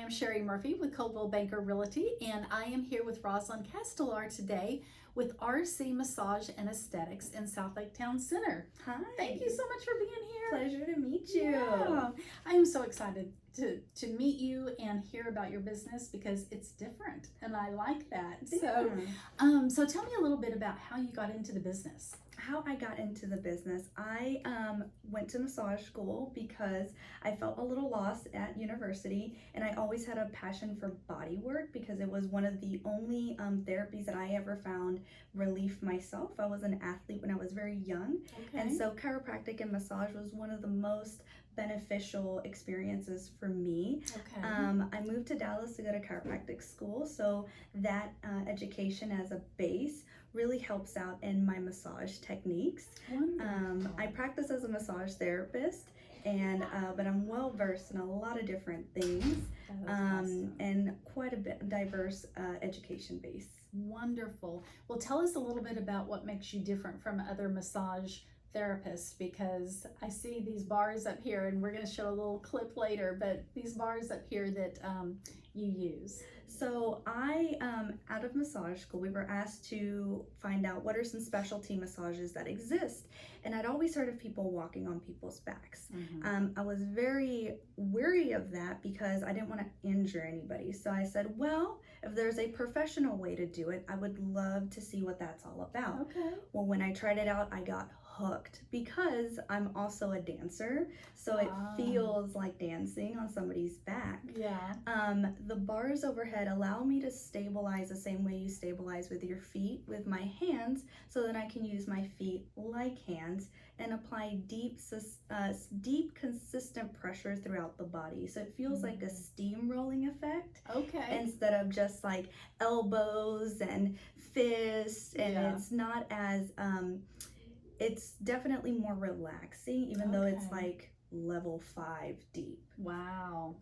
am Sherry Murphy with Coldwell Banker Realty, and I am here with Rosselen Castellar today with RC Massage and Aesthetics in SouthLake Town Center. Hi. Thank you so much for being here. Pleasure to meet you. Yeah. I am so excited to meet you and hear about your business because it's different, and I like that. Yeah. So tell me a little bit about how you got into the business. How I got into the business. I went to massage school because I felt a little lost at university, and I always had a passion for body work because it was one of the only therapies that I ever found relief myself. I was an athlete when I was very young, and so chiropractic and massage was one of the most beneficial experiences for me. I moved to Dallas to go to chiropractic school, so that education as a base really helps out in my massage techniques. I practice as a massage therapist, and but I'm well versed in a lot of different things, awesome. And quite a bit diverse education base. Wonderful. Well, tell us a little bit about what makes you different from other massage therapists, because I see these bars up here, and we're going to show a little clip later, but these bars up here that you use. So I, out of massage school, we were asked to find out what are some specialty massages that exist. And I'd always heard of people walking on people's backs. I was very wary of that because I didn't want to injure anybody. So I said, well, if there's a professional way to do it, I would love to see what that's all about. Well, when I tried it out, I got hooked because I'm also a dancer, so it feels like dancing on somebody's back. The bars overhead allow me to stabilize the same way you stabilize with your feet with my hands, so that I can use my feet like hands and apply deep consistent pressure throughout the body, so it feels like a steamrolling effect instead of just like elbows and fists, and it's not as it's definitely more relaxing, even though it's like level 5 deep.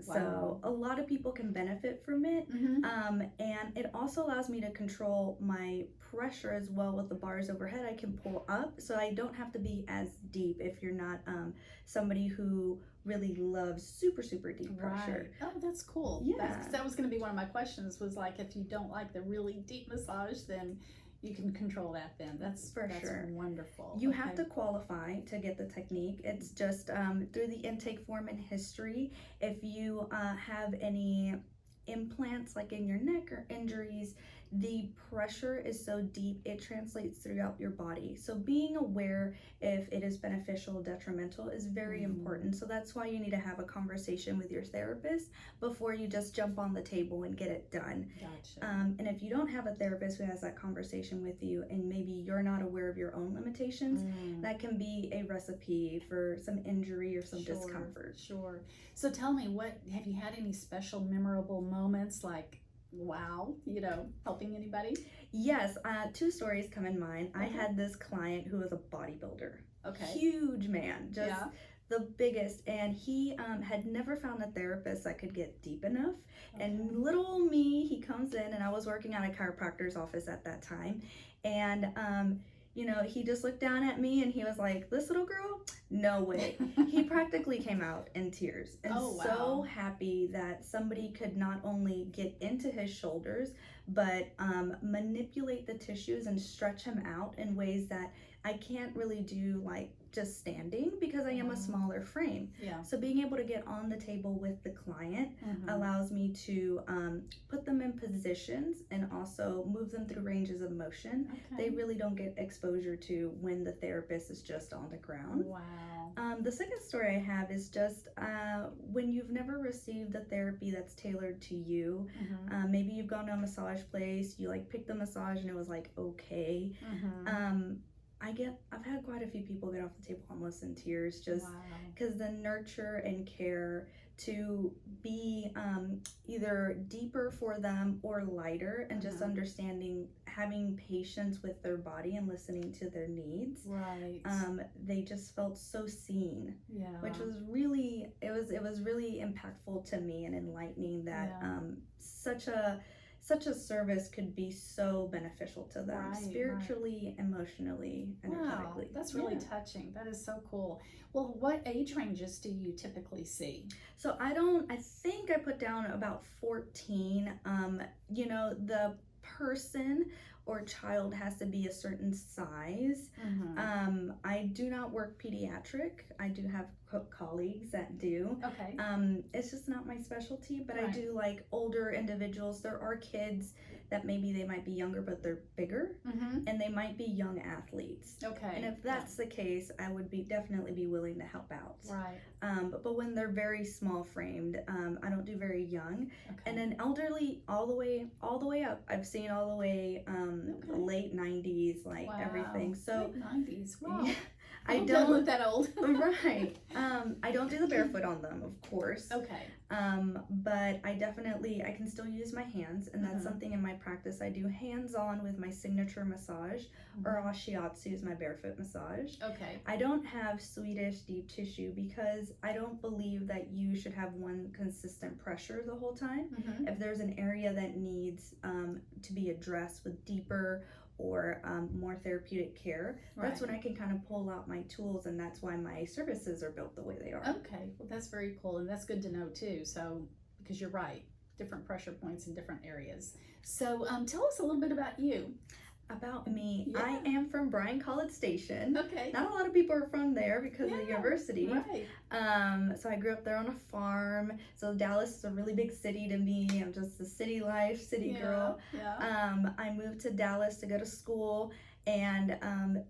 So a lot of people can benefit from it. And it also allows me to control my pressure as well with the bars overhead. I can pull up, so I don't have to be as deep if you're not somebody who really loves super deep pressure. Oh, that's cool. That was going to be one of my questions, was like, if you don't like the really deep massage, then you can control that then. That's sure. Wonderful. You have to qualify to get the technique. It's just through the intake form and history. If you have any implants like in your neck or injuries, the pressure is so deep it translates throughout your body. So being aware if it is beneficial or detrimental is very important. So that's why you need to have a conversation with your therapist before you just jump on the table and get it done. And if you don't have a therapist who has that conversation with you, and maybe you're not aware of your own limitations, that can be a recipe for some injury or some discomfort. So tell me, what have you had any special memorable moments, like wow, helping anybody? Yes, 2 stories come in mind. I had this client who was a bodybuilder. Huge man, just the biggest, and he had never found a therapist that could get deep enough. And little old me, he comes in, and I was working at a chiropractor's office at that time, and he just looked down at me and he was like, "This little girl? No way." He practically came out in tears, and so happy that somebody could not only get into his shoulders, but manipulate the tissues and stretch him out in ways that I can't really do, like just standing, because I am a smaller frame. So being able to get on the table with the client allows me to put them in positions and also move them through ranges of motion they really don't get exposure to when the therapist is just on the ground. The second story I have is just when you've never received a therapy that's tailored to you. Maybe you've gone to a massage place, you like picked the massage and it was like okay. I've had quite a few people get off the table almost in tears, just because the nurture and care to be either deeper for them or lighter, and just understanding, having patience with their body and listening to their needs. They just felt so seen, which was really, it was really impactful to me and enlightening that such a such a service could be so beneficial to them, Right, spiritually, emotionally, energetically. Wow, that's really touching. That is so cool. Well, what age ranges do you typically see? So I think I put down about 14. You know, the person or child has to be a certain size. I do not work pediatric. I do have colleagues that do. Okay. It's just not my specialty, but Right. I do like older individuals. There are kids that maybe they might be younger, but they're bigger, and they might be young athletes. Okay. And if that's the case, I would definitely be willing to help out. Right. But when they're very small framed, I don't do very young. Okay. And then elderly, all the way up. I've seen all the way late 90s, like everything. So late 90s. Wow. Yeah, I don't look that old. Right. I don't do the barefoot on them, of course. Okay. But I can still use my hands, and that's something in my practice. I do hands-on with my signature massage, or Ashiatsu is my barefoot massage. Okay. I don't have Swedish deep tissue because I don't believe that you should have one consistent pressure the whole time. If there's an area that needs to be addressed with deeper or more therapeutic care, that's when I can kind of pull out my tools, and that's why my services are built the way they are. Okay, well that's very cool, and that's good to know too. So, because you're right, different pressure points in different areas. So, tell us a little bit about you. About me, I am from Bryan College Station. Okay. Not a lot of people are from there because of the university. Right. So I grew up there on a farm. So Dallas is a really big city to me. I'm just a city life, city girl. Yeah. I moved to Dallas to go to school and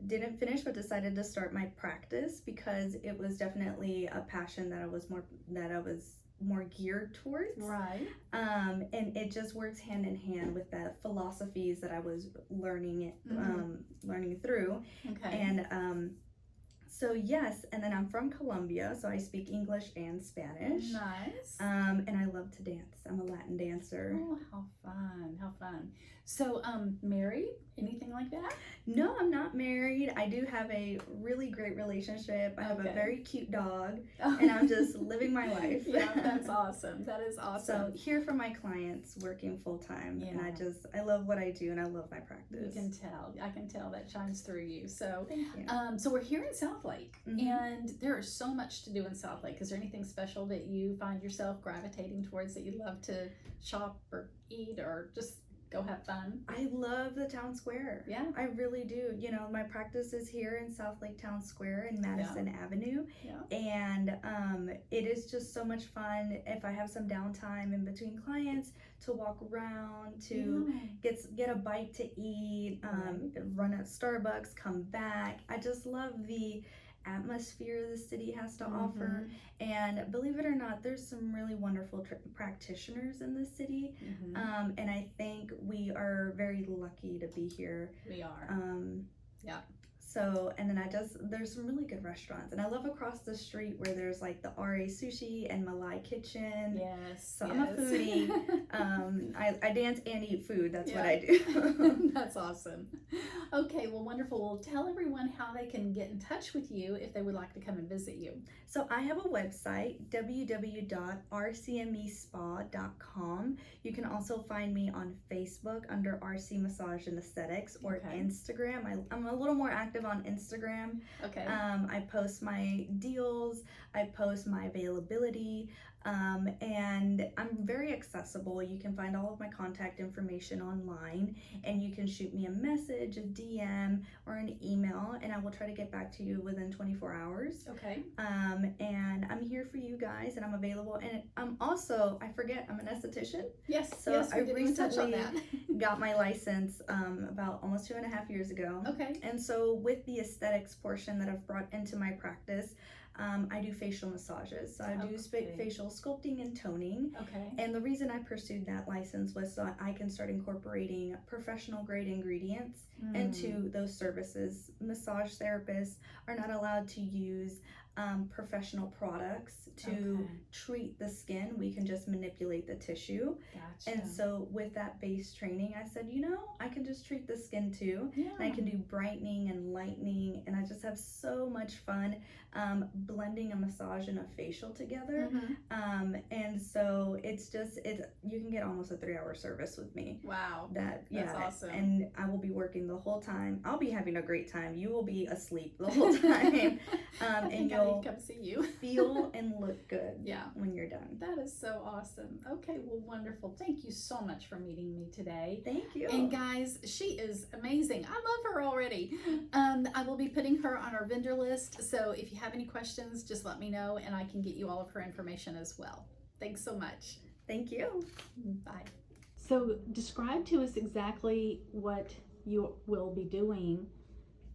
didn't finish, but decided to start my practice because it was definitely a passion that I was more geared towards. Right. And it just works hand in hand with the philosophies that I was learning through. Okay. And so yes, and then I'm from Colombia, so I speak English and Spanish. Nice. And I love to dance. I'm a Latin dancer. Oh, how fun. How fun. So, married? Anything like that? No, I'm not married. I do have a really great relationship. I have a very cute dog, and I'm just living my life. Yeah, that's awesome. That is awesome. So here for my clients, working full time, and I love what I do, and I love my practice. You can tell. I can tell that shines through you. So, thank you. So we're here in SouthLake, and there is so much to do in SouthLake. Is there anything special that you find yourself gravitating towards that you love to shop or eat or just go have fun? I love the town square. Yeah. I really do. You know, my practice is here in SouthLake Town Square in Madison Avenue. Yeah. And it is just so much fun if I have some downtime in between clients to walk around, to get a bite to eat, run at Starbucks, come back. I just love the atmosphere the city has to offer, and believe it or not, there's some really wonderful practitioners in the city, and I think we are very lucky to be here. We are. So, and then there's some really good restaurants, and I love across the street where there's like the RA Sushi and Malai Kitchen. Yes. So I'm a foodie. I dance and eat food. That's what I do. That's awesome. Okay, well, wonderful. Well, tell everyone how they can get in touch with you if they would like to come and visit you. So I have a website, www.rcmespa.com. You can also find me on Facebook under RC Massage and Aesthetics, or Instagram. I'm a little more active on Instagram. Okay. I post my deals, I post my availability, and I'm very accessible. You can find all of my contact information online, and you can shoot me a message, a DM, or an email, and I will try to get back to you within 24 hours. Okay. And I'm here for you guys, and I'm available. And I'm also, I'm an esthetician. Yes. So yes, I recently got my license about almost 2.5 years ago. Okay. And so with the aesthetics portion that I've brought into my practice, I do facial massages. So I do facial sculpting and toning. Okay. And the reason I pursued that license was so I can start incorporating professional grade ingredients into those services. Massage therapists are not allowed to use professional products to treat the skin. We can just manipulate the tissue. Gotcha. And so with that base training, I said, I can just treat the skin too. Yeah. And I can do brightening and lightening, and I just have so much fun. blending a massage and a facial together. And so you can get almost a 3-hour service with me. Wow. That's awesome. And I will be working the whole time. I'll be having a great time. You will be asleep the whole time. And you'll come see you. feel and look good when you're done. That is so awesome. Okay, well, wonderful. Thank you so much for meeting me today. Thank you. And guys, she is amazing. I love her already. I will be putting her on our vendor list. So if you have any questions, just let me know and I can get you all of her information as well. Thanks so much. Thank you. Bye. So describe to us exactly what you will be doing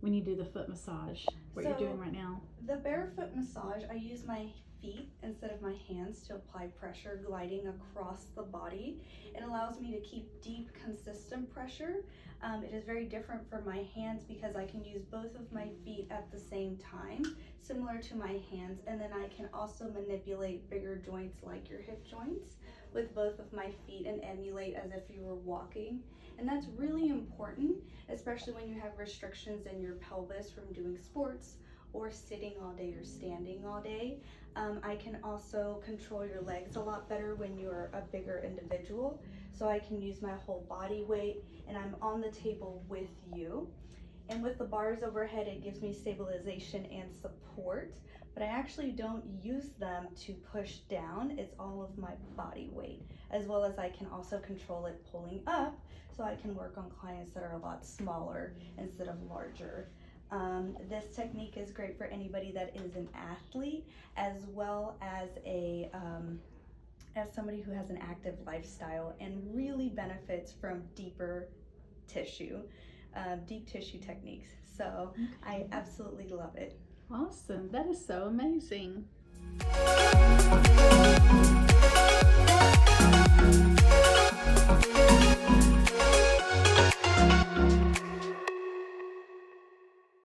when you do the foot massage, what you're doing right now. The barefoot massage, I use my feet instead of my hands to apply pressure gliding across the body. It allows me to keep deep, consistent pressure. It is very different for my hands because I can use both of my feet at the same time, similar to my hands, and then I can also manipulate bigger joints like your hip joints with both of my feet and emulate as if you were walking. And that's really important, especially when you have restrictions in your pelvis from doing sports or sitting all day or standing all day. I can also control your legs a lot better when you're a bigger individual. So I can use my whole body weight and I'm on the table with you. And with the bars overhead, it gives me stabilization and support, but I actually don't use them to push down. It's all of my body weight, as well as I can also control it pulling up, so I can work on clients that are a lot smaller instead of larger. This technique is great for anybody that is an athlete, as well as as somebody who has an active lifestyle and really benefits from deep tissue techniques. So I absolutely love it. Awesome. That is so amazing.